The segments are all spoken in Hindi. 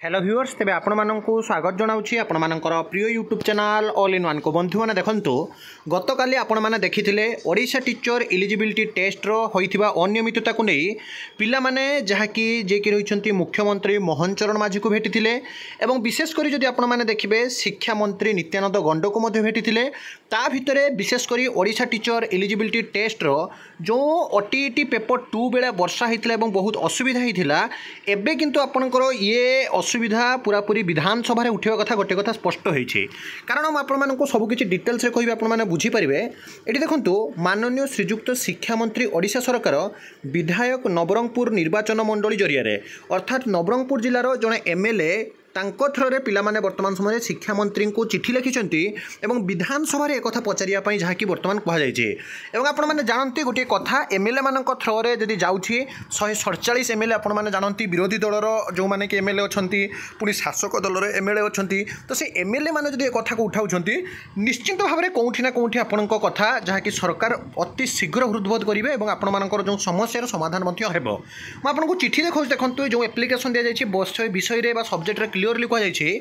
हेलो व्यूअर्स तेज आपण मानू स्वागत जनाऊँगी आपण मानकर प्रिय YouTube channel all in one को बंधु मैंने देखूँ गतकाली आपण मैंने देखी ओडिशा टीचर इलिजिबिलिटी टेस्ट होइथिबा अनियमितता को नहीं पिला माने जहाँकि जे कि रही मुख्यमंत्री मोहन चरण माझी को भेटी एवं विशेषकर जदि आपण मैंने देखिए शिक्षा मंत्री नित्यानंद गंड को भेटी ता भितर विशेषकर ओडिशा टीचर इलिजिबिलिटी टेस्ट जो ओटीईटी पेपर 2 बेले वर्षा होता बहुत असुविधा होता एबे किंतु आपणकर ये असुविधा पूरापूरी विधानसभा उठा कथा गोटे कथा स्पष्ट होती कारण आपको सबकि डिटेल्स कह आपने बुझीपारे ये देखूँ माननीय श्रीजुक्त शिक्षा मंत्री ओडिशा सरकार विधायक नवरंगपुर निर्वाचन मंडली जरिया अर्थात नवरंगपुर जिलार जड़े एमएलए तांको थ्रोरे पिलामाने वर्तमान समय शिक्षा मंत्री को चिठी लिखिंट एवं विधानसभा एक कथा पचारियाँ जहाँकि बर्तमान कहुई आपण मैंने जानते गोटे कथा एमएलए मान थ्रोरे जदि जाऊँगी 147 एमएलए आपण मैंने जानती विरोधी दलर जो मैंने कि एमएलए अच्छा पुणी शासक दलर एमएलए अच्छा तो से एमएलए मैंने जदि कथा को उठाऊँ निश्चित भाव में कौटी ना कौटी आपण कथा जहाँकि सरकार अति शीघ्र हृदबोध करेंगे और आपण मानकर जो समस्यार समाधान आपको चिठी देखो जो एप्लिकेशन दी जाए विषय सब्जेक्ट क्लियरली कहुई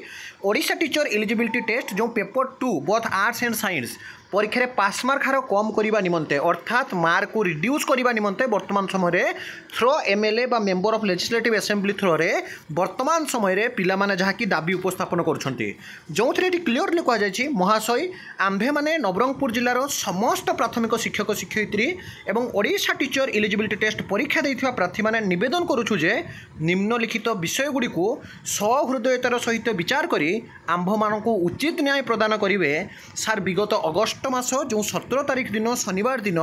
ओडिशा टीचर इलिजिबिलिटी टेस्ट जो paper 2 both arts and science परीक्षा पास मार्क हार कम करने निमंते अर्थात मार्क को रिड्यूस करने निमंते वर्तमान समय थ्रो एमएलए बा मेंबर ऑफ लेजिस्लेटिव असेंबली थ्रो रे वर्तमान समय पिला माने जहाँकि दाबी उपस्थापन करुछंती जो थ्रे क्लियरली कहुई महाशय आंभे माने नवरंगपुर जिलार समस्त प्राथमिक शिक्षक शिक्षयित्री एवं ओडिशा टीचर इलिजिबिलिटी टेस्ट परीक्षा देथिबा प्रार्थी माने निवेदन करुछु जे निम्नलिखित विषय गुड़ी को सहृदयतार सहित विचार करी आंभ मानकु उचित न्याय प्रदान करिवे सार विगत अगस्त मास जो 17 तारीख दिन शनिवार दिन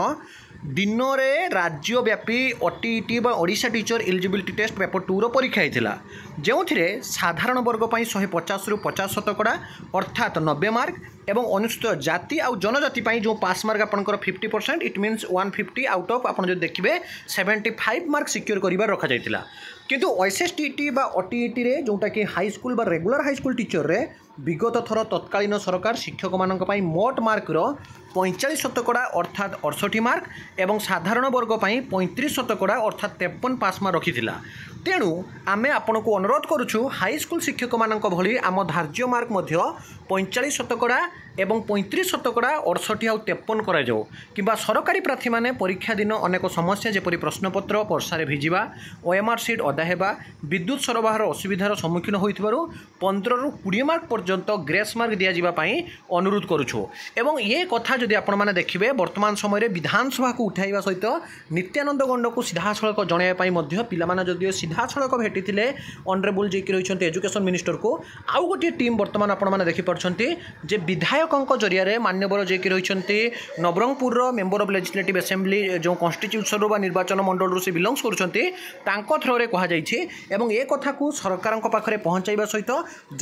में राज्यव्यापी OTET Odisha teacher eligibility test paper 2 परीक्षा होता जो साधारण वर्ग पर 150 रु 50 शतकड़ा अर्थात 90 मार्क एवं अनुसूचित जाति आउ जनजाति जो पास मार्क आपंकर 50% इट मीन्स 150 आउट ऑफ आप देखिए 75 मार्क सिक्योर कर रखा जाता किंतु ओएसएसटीटी बा ओटीईटी रे जोटा कि हाई स्कूल बा रेगुलर हाई स्कूल टीचर रे विगत थर तत्कालीन सरकार शिक्षक मानक पई मोट मार्क रो 45 शतकड़ा अर्थात 68 मार्क एवं साधारण वर्ग पई 35 शतकड़ा अर्थात 53 पास मार्क रखिथिला तेणु आमे आपण को अनुरोध करुछु हाई स्कूल शिक्षक मानक भली आम धार्य मार्क मध्य 45 शतकड़ा एवं 35 शतकड़ा 68 आउ 53 करा जाओ किंबा सरकारी प्रार्थी माने परीक्षा दिन अनेक समस्या जेपरी प्रश्नपत्र वर्षारे भिजिबा ओएमआर सीट अदा हेबा विद्युत सरबराहर असुविधार सम्मुखीन होइथिबारु 15 रु 20 मार्क पर्यंत ग्रेस मार्क दिया जिबा पई अनुरोध करुछु एवं ये कथा जदि आपण माने देखिबे वर्तमान समय विधानसभा को उठाइबा सहित नित्यानंद गंड को सीधा सड़क जणाइबा पई मध्य पिला माने जदि सीधा सड़क भेटी ऑनरेबल जे कि रहिछन्ते एजुकेशन मिनिस्टर को आउ गोटे टीम वर्तमान आपण माने देखि परछन्ते जे विधायकों जरिया मान्यवर जे कि रहिछन्ते Nabarangpur member of legislative assembly जो कॉन्स्टिट्यूशन बा निर्वाचन मंडल से बिलोंग्स करुछन्ते तांको थ्रोरे कहा जाइछे एवं ए कथा को सरकार पाखरे पहुंचाइबा सहित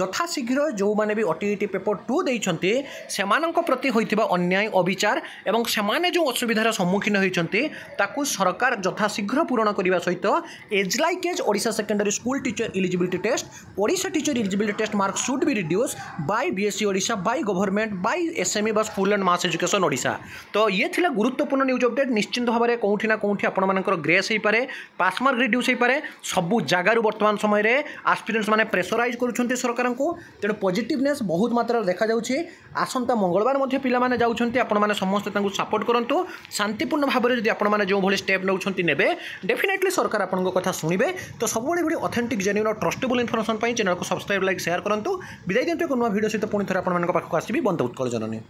यथाशीघ्र जो माने भी ओटीईटी पेपर 2 देइछन्ते सेमानंक प्रति होइतिबा अन्याय अविचार एवं सेमाने जो असुविधार सम्मुखीन होइछन्ते ताकू सरकार यथाशीघ्र पूरण करबा सहित as like as Odisha secondary school teacher eligibility test Odisha teacher eligibility test mark should be reduce by BSc Odisha by government by SME बा school and mass education Odisha तो ये थिला गुरुत्वपूर्ण न्यूज अपडेट निश्चित भाव में कौटी ना कौटी आपण मानकर ग्रेस हो पारे पास मार्क रिड्यूस हो पारे सबू जगार वर्तमान समय आस्पिरेंट्स माने प्रेसराइज करुछन्ते सरकार को तेणु पॉजिटिवनेस बहुत मात्रा देखा जाउछि आसंता मंगलवार मध्य पिला माने जाउछन्ते आपण माने समस्त तांको सपोर्ट करंतु शांतिपूर्ण भाव में जदि आपण माने जो भली स्टेप नउछन्ते नेबे डेफिनेटली सरकार आपनको कथा सुनिबे तो सब बड़े ऑथेंटिक जेन्युइन और ट्रस्टेबल इनफॉरमेशन चैनल को सब्सक्राइब लाइक शेयर करंतु विदाय दियंतु एक नया वीडियो सहित पुणी थोड़ा आपण मानक पाखक आसीबी बंद उत्कल जननी।